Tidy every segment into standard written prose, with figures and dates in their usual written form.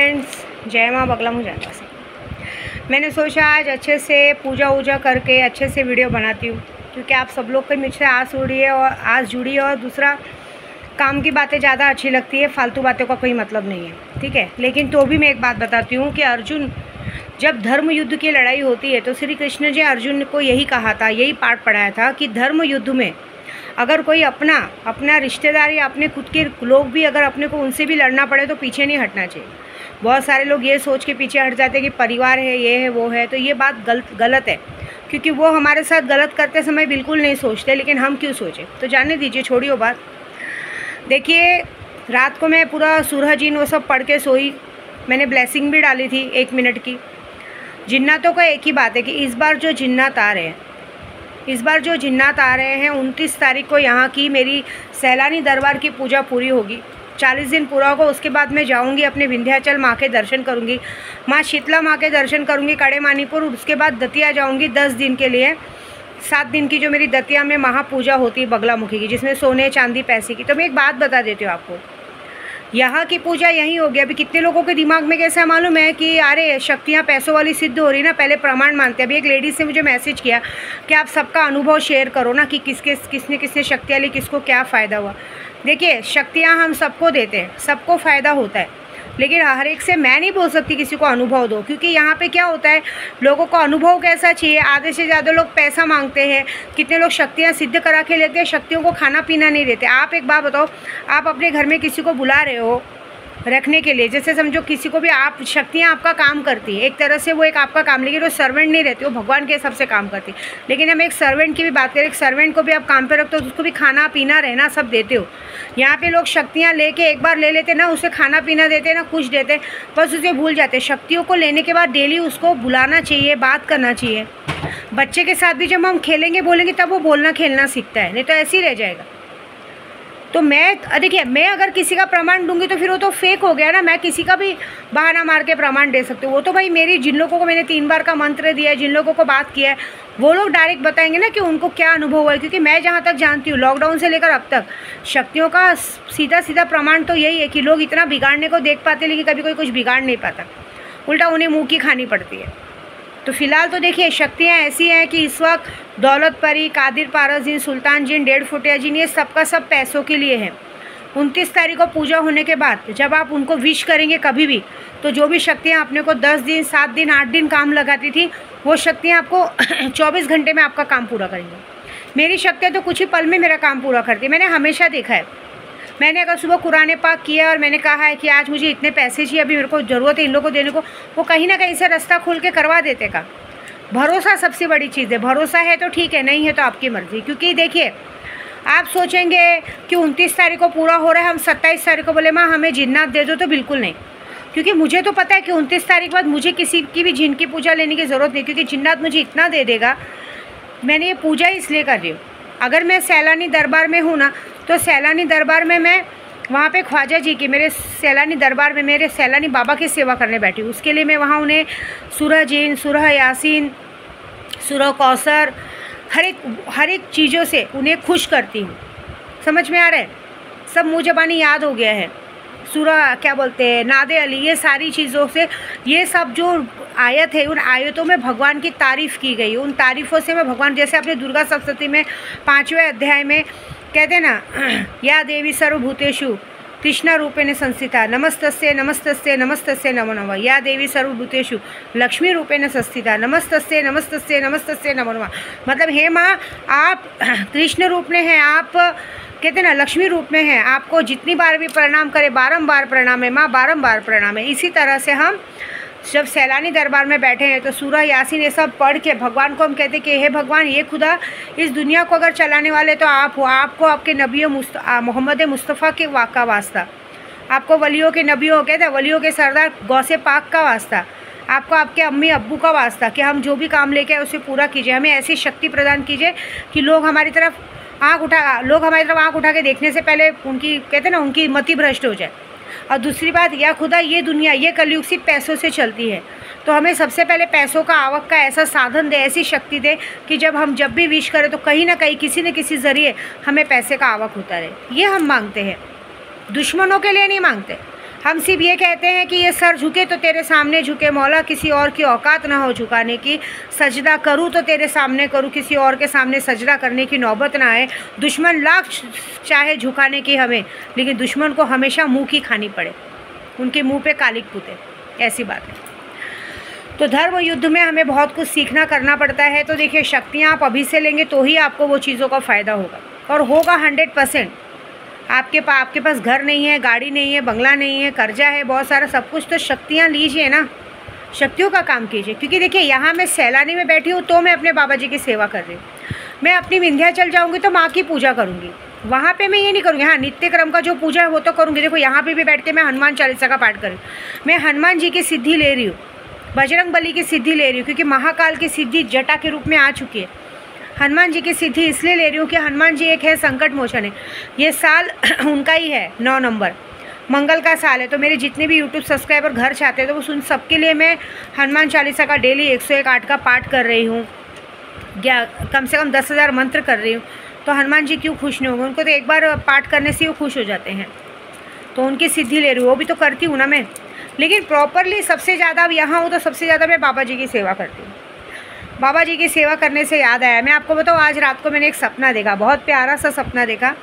Friends, जय माँ बगला मुझे से मैंने सोचा आज अच्छे से पूजा वूजा करके अच्छे से वीडियो बनाती हूँ, क्योंकि आप सब लोग को मुझसे आस जुड़ी है और दूसरा काम की बातें ज़्यादा अच्छी लगती है, फालतू बातों का कोई मतलब नहीं है, ठीक है। लेकिन तो भी मैं एक बात बताती हूँ कि अर्जुन जब धर्म युद्ध की लड़ाई होती है तो श्री कृष्ण जी अर्जुन को यही कहा था, यही पाठ पढ़ाया था कि धर्म युद्ध में अगर कोई अपना रिश्तेदार या अपने खुद के लोग भी अगर अपने को उनसे भी लड़ना पड़े तो पीछे नहीं हटना चाहिए। बहुत सारे लोग ये सोच के पीछे हट जाते हैं कि परिवार है, ये है, वो है, तो ये बात गलत है, क्योंकि वो हमारे साथ गलत करते समय बिल्कुल नहीं सोचते, लेकिन हम क्यों सोचें। तो जानने दीजिए, छोड़िए बात। देखिए, रात को मैं पूरा सूरह जीन वो सब पढ़ के सोई। मैंने ब्लेसिंग भी डाली थी 1 मिनट की। जिन्नातों का एक ही बात है कि इस बार जो जिन्नात आ रहे हैं 29 तारीख को यहाँ की मेरी सैलानी दरबार की पूजा पूरी होगी। 40 दिन पूरा होगा, उसके बाद मैं जाऊँगी अपने विंध्याचल माँ के दर्शन करूँगी, माँ शीतला माँ के दर्शन करूँगी कड़े मानीपुर। उसके बाद दतिया जाऊँगी 10 दिन के लिए। 7 दिन की जो मेरी दतिया में महापूजा होती है बगलामुखी की, जिसमें सोने चांदी पैसे की। तो मैं एक बात बता देती हूँ आपको, यहाँ की पूजा यहीं होगी। अभी कितने लोगों के दिमाग में कैसा मालूम है कि अरे शक्तियाँ पैसों वाली सिद्ध हो रही ना, पहले प्रमाण मानते हैं। अभी एक लेडीज से मुझे मैसेज किया कि आप सबका अनुभव शेयर करो ना, कि किसने शक्तियाँ ली, किसको क्या फ़ायदा हुआ। देखिए, शक्तियाँ हम सबको देते हैं, सबको फ़ायदा होता है, लेकिन हर एक से मैं नहीं बोल सकती किसी को अनुभव दो, क्योंकि यहाँ पे क्या होता है, लोगों को अनुभव कैसा चाहिए। आधे से ज़्यादा लोग पैसा मांगते हैं, कितने लोग शक्तियाँ सिद्ध करा के लेते हैं, शक्तियों को खाना पीना नहीं देते। आप एक बात बताओ, आप अपने घर में किसी को बुला रहे हो रखने के लिए, जैसे समझो किसी को भी, आप शक्तियाँ आपका काम करती है एक तरह से, वो एक आपका काम, लेकिन वो सर्वेंट नहीं रहती, वो भगवान के हिसाब से काम करती। लेकिन हम एक सर्वेंट की भी बात करें, एक सर्वेंट को भी आप काम पे रखते हो तो उसको भी खाना पीना रहना सब देते हो। यहाँ पे लोग शक्तियाँ लेके एक बार ले लेते ना, उसे खाना पीना देते ना कुछ देते, बस उसे भूल जाते। शक्तियों को लेने के बाद डेली उसको बुलाना चाहिए, बात करना चाहिए। बच्चे के साथ भी जब हम खेलेंगे बोलेंगे तब वो बोलना खेलना सीखता है, नहीं तो ऐसे ही रह जाएगा। तो देखिए, मैं अगर किसी का प्रमाण दूंगी तो फिर वो तो फेक हो गया ना। मैं किसी का भी बहाना मार के प्रमाण दे सकती हूँ। वो तो भाई मेरी, जिन लोगों को मैंने 3 बार का मंत्र दिया है, जिन लोगों को बात किया है, वो लोग डायरेक्ट बताएंगे ना कि उनको क्या अनुभव हुआ है। क्योंकि मैं जहाँ तक जानती हूँ, लॉकडाउन से लेकर अब तक शक्तियों का सीधा प्रमाण तो यही है कि लोग इतना बिगाड़ने को देख पाते, लेकिन कभी कोई कुछ बिगाड़ नहीं पाता, उल्टा उन्हें मुँह की खानी पड़ती है। तो फिलहाल तो देखिए, शक्तियाँ ऐसी हैं कि इस वक्त दौलत परी, कादिर पारस जिन, सुल्तान जिन, 1.5 फुटिया जिन, ये सबका सब पैसों के लिए है। 29 तारीख को पूजा होने के बाद जब आप उनको विश करेंगे कभी भी, तो जो भी शक्तियाँ अपने को 10 दिन, 7 दिन, 8 दिन काम लगाती थी, वो शक्तियाँ आपको 24 घंटे में आपका काम पूरा करेंगे। मेरी शक्तियाँ तो कुछ ही पल में मेरा काम पूरा करती है। मैंने हमेशा देखा है, मैंने अगर सुबह कुरान पाक किया और मैंने कहा है कि आज मुझे इतने पैसे चाहिए, अभी मेरे को ज़रूरत है इन लोगों को देने को, वो कहीं ना कहीं से रास्ता खोल के करवा देते का। भरोसा सबसे बड़ी चीज़ है। भरोसा है तो ठीक है, नहीं है तो आपकी मर्ज़ी। क्योंकि देखिए, आप सोचेंगे कि 29 तारीख को पूरा हो रहा है, हम 27 तारीख को बोले माँ हमें जिन्नात दे दो, तो बिल्कुल नहीं। क्योंकि मुझे तो पता है कि 29 तारीख बाद मुझे किसी की भी जिन की पूजा लेने की ज़रूरत नहीं, क्योंकि जिन्नात मुझे इतना दे देगा। मैंने ये पूजा इसलिए कर रही हूँ। अगर मैं सैलानी दरबार में हूँ ना, तो सैलानी दरबार में मैं वहाँ पे ख्वाजा जी की, मेरे सैलानी दरबार में मेरे सैलानी बाबा की सेवा करने बैठी हूँ। उसके लिए मैं वहाँ उन्हें सूरह जीन, सूरह यासीन, सूरह कौसर, हर एक चीज़ों से उन्हें खुश करती हूँ। समझ में आ रहा है? सब मुँह ज़बानी याद हो गया है। सूरह क्या बोलते हैं, नादे अली, ये सारी चीज़ों से, ये सब जो आयत है, उन आयतों में भगवान की तारीफ़ की गई। उन तारीफ़ों से मैं भगवान, जैसे अपने दुर्गा सप्तशती में 5वें अध्याय में कहते ना, या देवी सर्वभूतेषु कृष्ण रूपेण संस्थिता, नमस्तस्ये नमस्तस्ये नमस्तस्ये नमो नमः। या देवी सर्वभूतेषु लक्ष्मी रूपेण संस्थिता, नमस्तस्ये नमस्तस्ये नमस्तस्ये नमो नमः। मतलब हे माँ, आप कृष्ण रूप में हैं, आप कहते ना लक्ष्मी रूप में हैं, आपको जितनी बार भी प्रणाम करें बारंबार प्रणाम है माँ, बारंबार प्रणाम है। इसी तरह से हम जब सैलानी दरबार में बैठे हैं तो सूरह यासीन ये सब पढ़ के भगवान को हम कहते हैं कि हे भगवान, ये खुदा, इस दुनिया को अगर चलाने वाले तो आप हो। आपको आपके नबियों मोहम्मद मुस्तफ़ा के का वास्ता, आपको वलियों के नबियों, कहते हैं वलियों के सरदार गौसे पाक का वास्ता, आपको आपके अम्मी अब्बू का वास्ता, कि हम जो भी काम लेके आए उसे पूरा कीजिए। हमें ऐसी शक्ति प्रदान कीजिए कि लोग हमारी तरफ आँख उठा के देखने से पहले उनकी, कहते ना, उनकी मति भ्रष्ट हो जाए। और दूसरी बात, या खुदा, ये दुनिया, ये कलयुग सिर्फ पैसों से चलती है, तो हमें सबसे पहले पैसों का, आवक का ऐसा साधन दे, ऐसी शक्ति दे कि जब भी विश करें तो कहीं ना कहीं किसी न किसी ज़रिए हमें पैसे का आवक होता रहे। ये हम मांगते हैं, दुश्मनों के लिए नहीं मांगते। हम सिर्फ ये कहते हैं कि ये सर झुके तो तेरे सामने झुके मौला, किसी और की औकात ना हो झुकाने की। सजदा करूँ तो तेरे सामने करूँ, किसी और के सामने सजदा करने की नौबत ना आए। दुश्मन लाख चाहे झुकाने की हमें, लेकिन दुश्मन को हमेशा मुँह की खानी पड़े, उनके मुँह पे कालिक पुते, ऐसी बात है। तो धर्म युद्ध में हमें बहुत कुछ सीखना करना पड़ता है। तो देखिए, शक्तियाँ आप अभी से लेंगे तो ही आपको वो चीज़ों का फ़ायदा होगा, और होगा 100%। आपके पास घर नहीं है, गाड़ी नहीं है, बंगला नहीं है, कर्जा है बहुत सारा, सब कुछ, तो शक्तियाँ लीजिए ना, शक्तियों का काम कीजिए। क्योंकि देखिए, यहाँ मैं सैलानी में बैठी हूँ तो मैं अपने बाबा जी की सेवा कर रही हूँ। मैं अपनी विंध्याचल जाऊँगी तो माँ की पूजा करूँगी, वहाँ पे मैं ये नहीं करूँगी। हाँ, नित्य क्रम का जो पूजा है वो तो करूँगी। देखो, यहाँ पे भी बैठ के मैं हनुमान चालीसा का पाठ कर रही हूँ। मैं हनुमान जी की सिद्धि ले रही हूँ, बजरंग बली की सिद्धि ले रही हूँ, क्योंकि महाकाल की सिद्धि जटा के रूप में आ चुकी है। हनुमान जी की सिद्धि इसलिए ले रही हूँ कि हनुमान जी एक है संकट मोचन है। ये साल उनका ही है, 9 नंबर मंगल का साल है। तो मेरे जितने भी यूट्यूब सब्सक्राइबर घर चाहते हैं, तो उन सबके लिए मैं हनुमान चालीसा का डेली 101 का पाठ कर रही हूँ, या कम से कम 10,000 मंत्र कर रही हूँ। तो हनुमान जी क्यों खुश नहीं होंगे? उनको तो एक बार पाठ करने से वो खुश हो जाते हैं। तो उनकी सिद्धि ले रही हूँ, वो भी तो करती हूँ ना मैं, लेकिन प्रॉपरली सबसे ज़्यादा अब यहाँ हूँ तो सबसे ज़्यादा मैं बाबा जी की सेवा करती हूँ। बाबा जी की सेवा करने से याद आया, मैं आपको बताऊँ, आज रात को मैंने एक सपना देखा, बहुत प्यारा सा सपना देखा।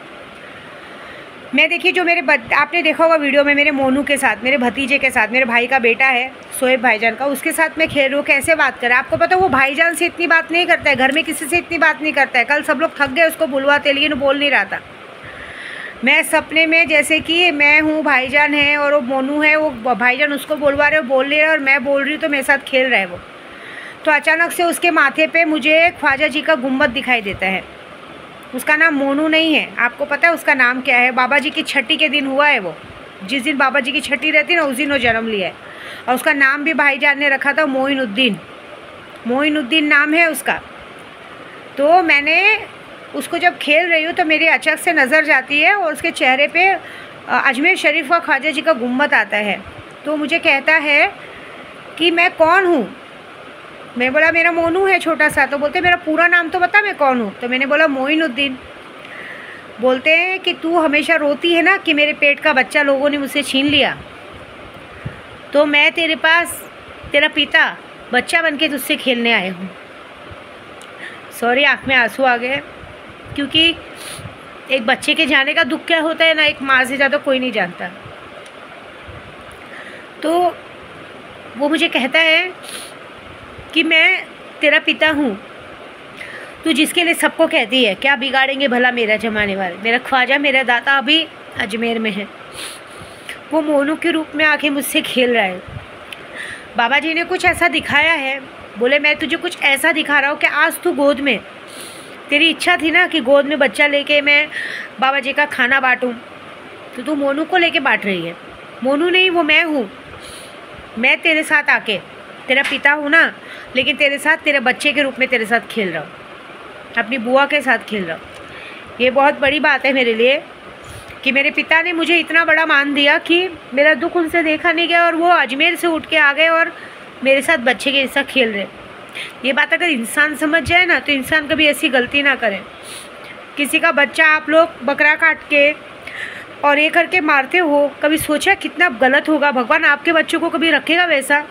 मैं देखिए, जो मेरे आपने देखा होगा वीडियो में, मेरे मोनू के साथ, मेरे भतीजे के साथ, मेरे भाई का बेटा है सोएब भाईजान का, उसके साथ मैं खेल रही हूँ। कैसे बात करे, आपको पता है वो भाईजान से इतनी बात नहीं करता है, घर में किसी से इतनी बात नहीं करता है। कल सब लोग थक गए उसको बुलवाते, लेकिन वो बोल नहीं रहा था। मैं सपने में जैसे कि मैं हूँ, भाईजान है और वो मोनू है, वो भाईजान उसको बुलवा रहे हो, बोल नहीं रहा, और मैं बोल रही हूँ तो मेरे साथ खेल रहा है वो। तो अचानक से उसके माथे पे मुझे ख्वाजा जी का गुम्बद दिखाई देता है। उसका नाम मोनू नहीं है, आपको पता है उसका नाम क्या है? बाबा जी की छठी के दिन हुआ है वो, जिस दिन बाबा जी की छठी रहती है ना, उस दिन वो जन्म लिया है। और उसका नाम भी भाईजान ने रखा था मोइनुद्दीन, मोइनुद्दीन नाम है उसका। तो मैंने उसको जब खेल रही हूँ तो मेरी अचानक से नज़र जाती है और उसके चेहरे पे अजमेर शरीफ का ख्वाजा जी का गुम्बद आता है। तो मुझे कहता है कि मैं कौन हूँ। मैं बोला मेरा मोनू है छोटा सा। तो बोलते मेरा पूरा नाम तो बता, मैं कौन हूँ। तो मैंने बोला मोइनुद्दीन। बोलते हैं कि तू हमेशा रोती है ना कि मेरे पेट का बच्चा लोगों ने मुझसे छीन लिया, तो मैं तेरे पास तेरा पिता बच्चा बन के तुझसे खेलने आए हूँ। सॉरी, आँख में आंसू आ गए, क्योंकि एक बच्चे के जाने का दुख क्या होता है ना, एक माँ से ज़्यादा कोई नहीं जानता। तो वो मुझे कहता है कि मैं तेरा पिता हूँ, तू जिसके लिए सबको कहती है, क्या बिगाड़ेंगे भला मेरा जमाने वाले। मेरा ख्वाजा, मेरा दाता अभी अजमेर में है, वो मोनू के रूप में आके मुझसे खेल रहा है। बाबा जी ने कुछ ऐसा दिखाया है, बोले मैं तुझे कुछ ऐसा दिखा रहा हूँ कि आज तू गोद में, तेरी इच्छा थी ना कि गोद में बच्चा लेके मैं बाबा जी का खाना बांटूँ, तो तू मोनू को लेके बांट रही है। मोनू नहीं, वो मैं हूँ। मैं तेरे साथ आके तेरा पिता हूँ ना, लेकिन तेरे साथ तेरे बच्चे के रूप में तेरे साथ खेल रहा हूँ, अपनी बुआ के साथ खेल रहा हूँ। ये बहुत बड़ी बात है मेरे लिए कि मेरे पिता ने मुझे इतना बड़ा मान दिया कि मेरा दुख उनसे देखा नहीं गया और वो अजमेर से उठ के आ गए और मेरे साथ बच्चे के साथ खेल रहे। ये बात अगर इंसान समझ जाए ना, तो इंसान कभी ऐसी गलती ना करे। किसी का बच्चा आप लोग बकरा काट के और ये करके मारते हो, कभी सोचा कितना गलत होगा? भगवान आपके बच्चों को कभी रखेगा वैसा?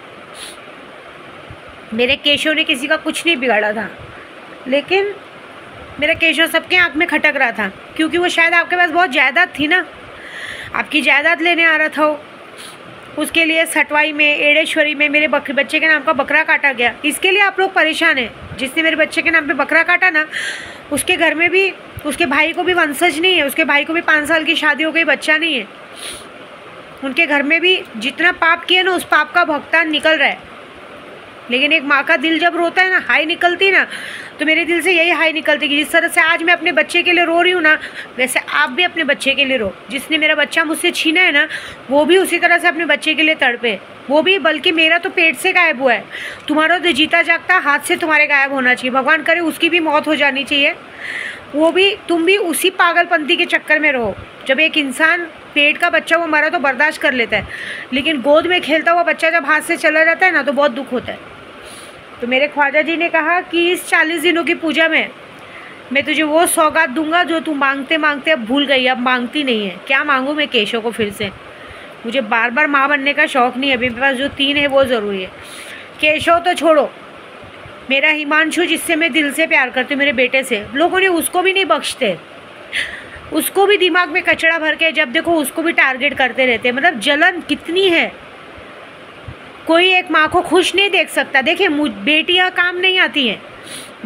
मेरे केशव ने किसी का कुछ नहीं बिगाड़ा था, लेकिन मेरा केशव सबके आँख में खटक रहा था, क्योंकि वो शायद आपके पास बहुत जायदाद थी ना, आपकी जायदाद लेने आ रहा था वो। उसके लिए सटवाई में, एड़ेश्वरी में मेरे बच्चे के नाम का बकरा काटा गया। इसके लिए आप लोग परेशान हैं। जिसने मेरे बच्चे के नाम पे बकरा काटा ना, उसके घर में भी, उसके भाई को भी वंशज नहीं है, उसके भाई को भी 5 साल की शादी हो गई, बच्चा नहीं है। उनके घर में भी जितना पाप किया ना, उस पाप का भुगतान निकल रहा है। लेकिन एक माँ का दिल जब रोता है ना, हाई निकलती ना, तो मेरे दिल से यही हाई निकलती कि जिस तरह से आज मैं अपने बच्चे के लिए रो रही हूँ ना, वैसे आप भी अपने बच्चे के लिए रो। जिसने मेरा बच्चा मुझसे छीना है ना, वो भी उसी तरह से अपने बच्चे के लिए तड़पे। वो भी, बल्कि मेरा तो पेट से गायब हुआ है, तुम्हारा तो जीता जागता हाथ से तुम्हारे गायब होना चाहिए। भगवान करे उसकी भी मौत हो जानी चाहिए, वो भी, तुम भी उसी पागलपंती के चक्कर में रहो। जब एक इंसान पेट का बच्चा वो मरा तो बर्दाश्त कर लेता है, लेकिन गोद में खेलता हुआ बच्चा जब हाथ से चला जाता है ना, तो बहुत दुख होता है। तो मेरे ख्वाजा जी ने कहा कि इस 40 दिनों की पूजा में मैं तुझे वो सौगात दूंगा जो तू मांगते मांगते अब भूल गई, अब मांगती नहीं है। क्या मांगूँ मैं केशव को फिर से? मुझे बार बार माँ बनने का शौक़ नहीं है। अभी मेरे पास जो 3 है वो ज़रूरी है। केशव तो छोड़ो, मेरा हिमांशु जिससे मैं दिल से प्यार करती हूँ, मेरे बेटे से, लोगों ने उसको भी नहीं बख्शते। उसको भी दिमाग में कचड़ा भर के जब देखो उसको भी टारगेट करते रहते हैं। मतलब जलन कितनी है। कोई एक माँ को खुश नहीं देख सकता। देखिए बेटियाँ काम नहीं आती हैं।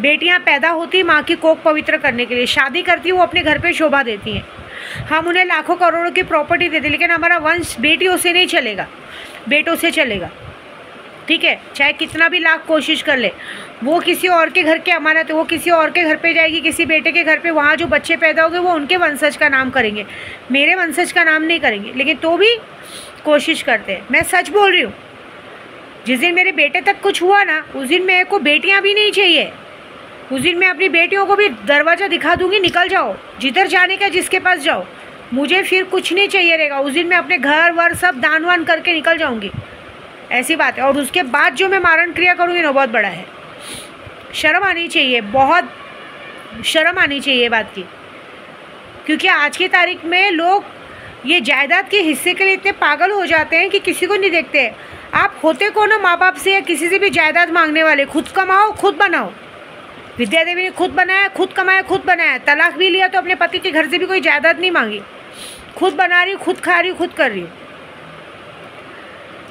बेटियाँ पैदा होती माँ की कोख पवित्र करने के लिए, शादी करती वो अपने घर पे शोभा देती हैं। हम उन्हें लाखों करोड़ों की प्रॉपर्टी देते, लेकिन हमारा वंश बेटियों से नहीं चलेगा, बेटों से चलेगा। ठीक है, चाहे कितना भी लाख कोशिश कर ले, वो किसी और के घर की अमानत है, वो किसी और के घर पे जाएगी, किसी बेटे के घर पे, वहाँ जो बच्चे पैदा होंगे वो उनके वंशज का नाम करेंगे, मेरे वंशज का नाम नहीं करेंगे। लेकिन तो भी कोशिश करते हैं। मैं सच बोल रही हूँ, जिस दिन मेरे बेटे तक कुछ हुआ ना, उस दिन मेरे को बेटियाँ भी नहीं चाहिए। उस दिन मैं अपनी बेटियों को भी दरवाज़ा दिखा दूँगी, निकल जाओ, जिधर जाने का जिसके पास जाओ, मुझे फिर कुछ नहीं चाहिए रहेगा। उस दिन मैं अपने घर वर सब दान वान करके निकल जाऊँगी, ऐसी बात है। और उसके बाद जो मैं मारण क्रिया करूँगी ना, बहुत बड़ा है। शर्म आनी चाहिए, बहुत शर्म आनी चाहिए ये बात की। क्योंकि आज की तारीख में लोग ये जायदाद के हिस्से के लिए इतने पागल हो जाते हैं कि किसी को नहीं देखते। आप होते को ना माँ बाप से या किसी से भी जायदाद मांगने वाले, खुद कमाओ खुद बनाओ। विद्या देवी ने खुद बनाया, खुद कमाया, खुद बनाया। तलाक भी लिया तो अपने पति के घर से भी कोई जायदाद नहीं मांगी, खुद बना रही, खुद खा रही, खुद कर रही।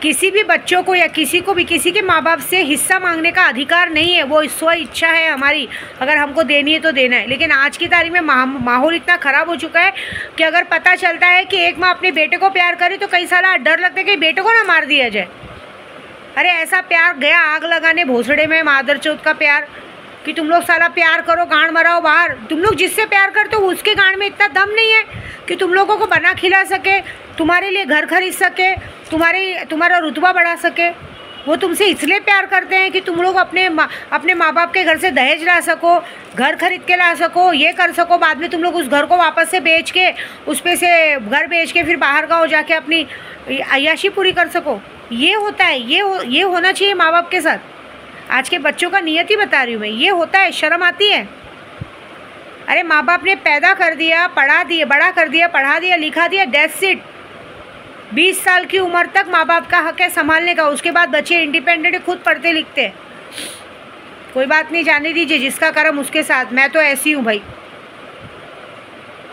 किसी भी बच्चों को या किसी को भी किसी के माँ बाप से हिस्सा मांगने का अधिकार नहीं है। वो स्व इच्छा है हमारी, अगर हमको देनी है तो देना है। लेकिन आज की तारीख में माहौल इतना ख़राब हो चुका है कि अगर पता चलता है कि एक माँ अपने बेटे को प्यार करे तो कई सारा डर लगता है कि बेटे को ना मार दिया जाए। अरे ऐसा प्यार गया आग लगाने भोसड़े में, मादर चौथ का प्यार, कि तुम लोग साला प्यार करो, गांड मराओ बाहर। तुम लोग जिससे प्यार करते हो उसके गांड में इतना दम नहीं है कि तुम लोगों को बना खिला सके, तुम्हारे लिए घर खरीद सके, तुम्हारा रुतबा बढ़ा सके। वो तुमसे इसलिए प्यार करते हैं कि तुम लोग अपने माँ बाप के घर से दहेज ला सको, घर खरीद के ला सको, ये कर सको। बाद में तुम लोग उस घर को वापस से बेच के, उस पे से घर बेच के फिर बाहर गाँव जाके अपनी अय्याशी पूरी कर सको। ये होता है, ये होना चाहिए माँ बाप के साथ। आज के बच्चों का नियत ही बता रही हूँ मैं, ये होता है। शर्म आती है। अरे माँ बाप ने पैदा कर दिया, पढ़ा दिया, बड़ा कर दिया, पढ़ा दिया, लिखा दिया, दैट्स इट। 20 साल की उम्र तक माँ बाप का हक है संभालने का। उसके बाद बच्चे इंडिपेंडेंट है, खुद पढ़ते लिखते हैं। कोई बात नहीं, जाने दीजिए, जिसका कर्म उसके साथ। मैं तो ऐसी हूँ भाई,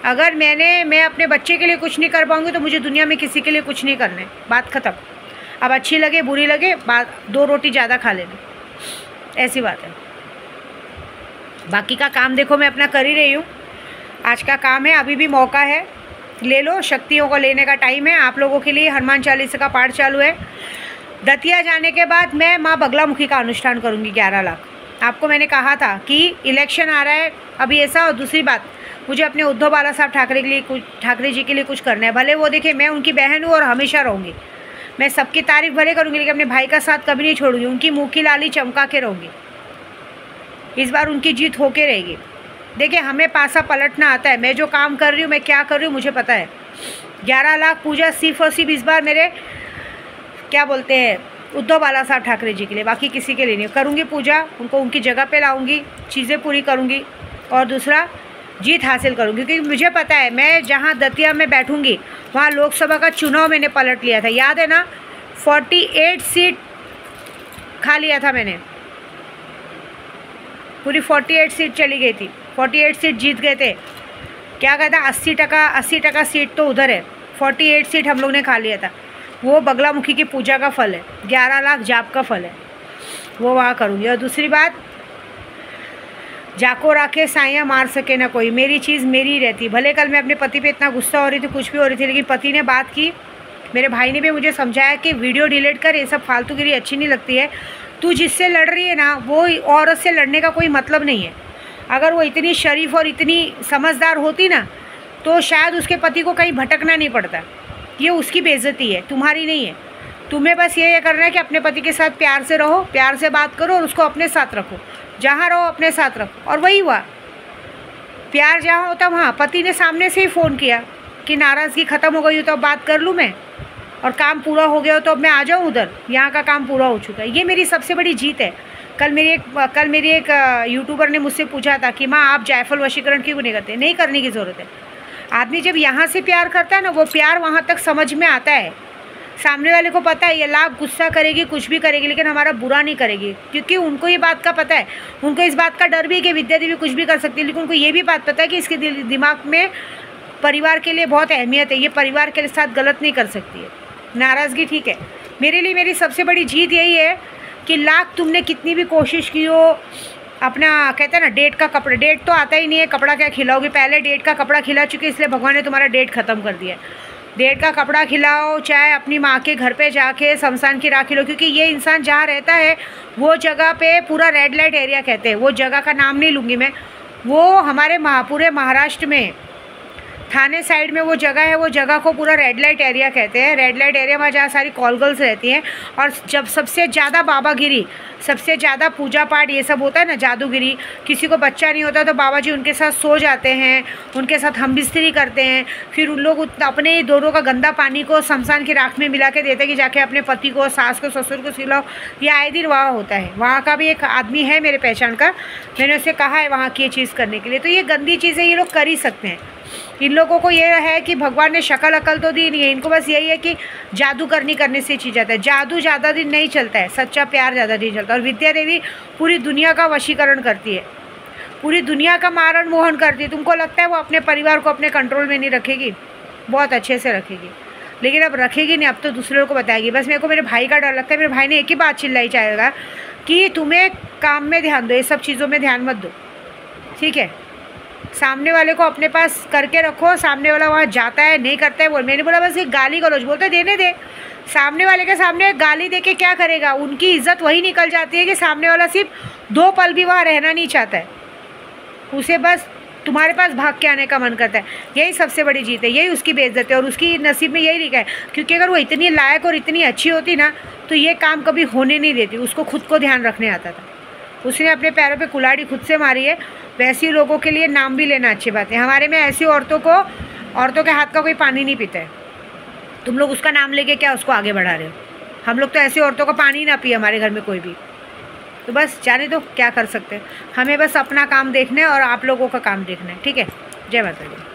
अगर मैं अपने बच्चे के लिए कुछ नहीं कर पाऊँगी तो मुझे दुनिया में किसी के लिए कुछ नहीं करना है। बात ख़त्म। अब अच्छी लगे बुरी लगे, बात 2 रोटी ज़्यादा खा लेना, ऐसी बात है। बाकी का काम देखो मैं अपना कर ही रही हूँ। आज का काम है, अभी भी मौका है, ले लो। शक्तियों को लेने का टाइम है आप लोगों के लिए। हनुमान चालीसा का पाठ चालू है। दतिया जाने के बाद मैं माँ बगलामुखी का अनुष्ठान करूँगी 11 लाख। आपको मैंने कहा था कि इलेक्शन आ रहा है अभी ऐसा। और दूसरी बात, मुझे अपने उद्धव बाला साहब ठाकरे जी के लिए कुछ करना है। भले वो देखे मैं उनकी बहन हूँ और हमेशा रहूँगी। मैं सबकी तारीफ भले करूँगी, लेकिन अपने भाई का साथ कभी नहीं छोड़ूंगी। उनकी मुँह की लाली चमका के रहूँगी। इस बार उनकी जीत होके रहेगी। देखिए, हमें पासा पलटना आता है। मैं जो काम कर रही हूँ, मैं क्या कर रही हूँ, मुझे पता है। 11 लाख पूजा सिर्फ और सिर्फ इस बार मेरे क्या बोलते हैं उद्धव बाला साहब ठाकरे जी के लिए, बाकी किसी के लिए नहीं। करूँगी पूजा, उनको उनकी जगह पे लाऊंगी, चीज़ें पूरी करूँगी, और दूसरा जीत हासिल करूँगी। क्योंकि मुझे पता है मैं जहाँ दतिया में बैठूँगी वहाँ लोकसभा का चुनाव मैंने पलट लिया था, याद है ना। 48 सीट खा लिया था मैंने, पूरी 48 सीट चली गई थी। 48 सीट जीत गए थे। क्या कहता, 80% सीट तो उधर है। 48 सीट हम लोग ने खा लिया था। वो बगलामुखी की पूजा का फल है, 11 लाख जाप का फल है, वो वहाँ करूँगी। और दूसरी बात, जाको राखे साइयाँ मार सके ना कोई। मेरी चीज़ मेरी ही रहती। भले कल मैं अपने पति पे इतना गुस्सा हो रही थी, कुछ भी हो रही थी, लेकिन पति ने बात की। मेरे भाई ने भी मुझे समझाया कि वीडियो डिलीट कर, ये सब फालतूगिरी अच्छी नहीं लगती है। तू जिससे लड़ रही है ना, वो औरत से लड़ने का कोई मतलब नहीं है। अगर वो इतनी शरीफ और इतनी समझदार होती ना, तो शायद उसके पति को कहीं भटकना नहीं पड़ता। ये उसकी बेइज्जती है, तुम्हारी नहीं है। तुम्हें बस ये करना है कि अपने पति के साथ प्यार से रहो, प्यार से बात करो और उसको अपने साथ रखो। जहाँ रहो अपने साथ रखो। और वही हुआ, प्यार जहाँ होता वहाँ। पति ने सामने से ही फ़ोन किया कि नाराज़गी ख़त्म हो गई हो तो अब बात कर लूँ मैं, और काम पूरा हो गया हो तो अब मैं आ जाऊँ उधर। यहाँ का काम पूरा हो चुका है। ये मेरी सबसे बड़ी जीत है। कल मेरी एक यूट्यूबर ने मुझसे पूछा था कि माँ आप जायफल वशीकरण क्यों नहीं करते। नहीं करने की ज़रूरत है। आदमी जब यहाँ से प्यार करता है ना, वो प्यार वहाँ तक समझ में आता है। सामने वाले को पता है ये लाख गुस्सा करेगी, कुछ भी करेगी, लेकिन हमारा बुरा नहीं करेगी, क्योंकि उनको ये बात का पता है। उनको इस बात का डर भी है कि विद्या देवी कुछ भी कर सकती है, लेकिन उनको ये भी बात पता है कि इसके दिमाग में परिवार के लिए बहुत अहमियत है, ये परिवार के साथ गलत नहीं कर सकती है। नाराज़गी ठीक है, मेरे लिए मेरी सबसे बड़ी जीत यही है कि लाख तुमने कितनी भी कोशिश की हो, अपना कहते हैं ना डेट का कपड़ा, डेट तो आता ही नहीं है, कपड़ा क्या खिलाओगे, पहले डेट का कपड़ा खिला चुके, इसलिए भगवान ने तुम्हारा डेट ख़त्म कर दिया। डेट का कपड़ा खिलाओ, चाहे अपनी माँ के घर पे जाके शमशान की राख खिलाओ, क्योंकि ये इंसान जहाँ रहता है वो जगह पे पूरा रेड लाइट एरिया कहते हैं, वो जगह का नाम नहीं लूँगी मैं, वो हमारे पूरे महाराष्ट्र में थाने साइड में वो जगह है, वो जगह को पूरा रेड लाइट एरिया कहते हैं। रेड लाइट एरिया में जहाँ सारी कॉल गर्ल्स रहती हैं, और जब सबसे ज़्यादा बाबागिरी, सबसे ज़्यादा पूजा पाठ ये सब होता है ना, जादूगिरी, किसी को बच्चा नहीं होता तो बाबा जी उनके साथ सो जाते हैं, उनके साथ हम बिस्तरी करते हैं, फिर उन लोग अपने दोनों का गंदा पानी को शमशान की राख में मिला के देते हैं कि जाके अपने पति को, सास को, ससुर को सिलाओ। ये आए दिन वहाँ होता है। वहाँ का भी एक आदमी है मेरे पहचान का, मैंने उसे कहा है वहाँ की ये चीज़ करने के लिए। तो ये गंदी चीज़ें ये लोग कर ही सकते हैं। इन लोगों को ये है कि भगवान ने शक्ल अकल तो दी नहीं है, इनको बस यही है कि जादू करने से चीज़ आता है। जादू ज़्यादा दिन नहीं चलता है, सच्चा प्यार ज़्यादा दिन चलता है। और विद्या देवी पूरी दुनिया का वशीकरण करती है, पूरी दुनिया का मारण मोहन करती है। तुमको लगता है वो अपने परिवार को अपने कंट्रोल में नहीं रखेगी? बहुत अच्छे से रखेगी, लेकिन अब रखेगी नहीं, अब तो दूसरे को बताएगी। बस मेरे को मेरे भाई का डर लगता है। मेरे भाई ने एक ही बात चिल्लाई चाहेगा कि तुम्हें काम में ध्यान दो, ये सब चीज़ों में ध्यान मत दो, ठीक है। सामने वाले को अपने पास करके रखो, सामने वाला वहाँ जाता है नहीं करता है बोल। मैंने बोला बस ये गाली गलौज बोलते देने दे, सामने वाले के सामने गाली दे के क्या करेगा? उनकी इज्जत वही निकल जाती है कि सामने वाला सिर्फ 2 पल भी वहाँ रहना नहीं चाहता है, उसे बस तुम्हारे पास भाग के आने का मन करता है। यही सबसे बड़ी जीत है, यही उसकी बेइज्जती है, और उसकी नसीब में यही लिखा है। क्योंकि अगर वो इतनी लायक और इतनी अच्छी होती ना तो ये काम कभी होने नहीं देती। उसको खुद को ध्यान रखने आता था, उसने अपने पैरों पे कुल्हाड़ी खुद से मारी है। वैसी लोगों के लिए नाम भी लेना अच्छी बात है। हमारे में ऐसी औरतों के हाथ का कोई पानी नहीं पीता है। तुम लोग उसका नाम लेके क्या उसको आगे बढ़ा रहे हो? हम लोग तो ऐसी औरतों का पानी ना पिए हमारे घर में कोई भी। तो बस जाने दो, क्या कर सकते हैं। हमें बस अपना काम देखना है और आप लोगों का काम देखना है, ठीक है। जय माता दी।